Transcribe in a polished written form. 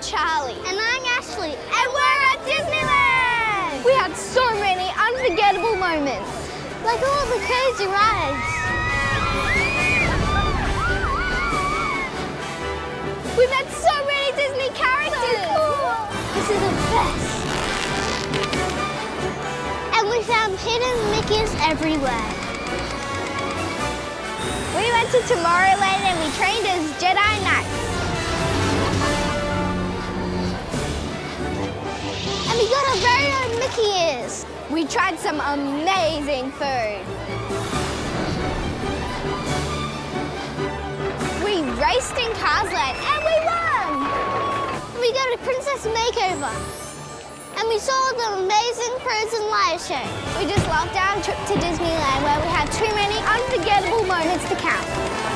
Charli. And I'm Ashlee. And we're at Disneyland! We had so many unforgettable moments. Like all the crazy rides. We met so many Disney characters. So cool. This is the best. And we found hidden Mickeys everywhere. We went to Tomorrowland and we trained as Jedi Knights. And we got our very own Mickey ears. We tried some amazing food. We raced in Carsland and we won! We got a princess makeover. And we saw the amazing Frozen live show. We just loved our trip to Disneyland where we had too many unforgettable moments to count.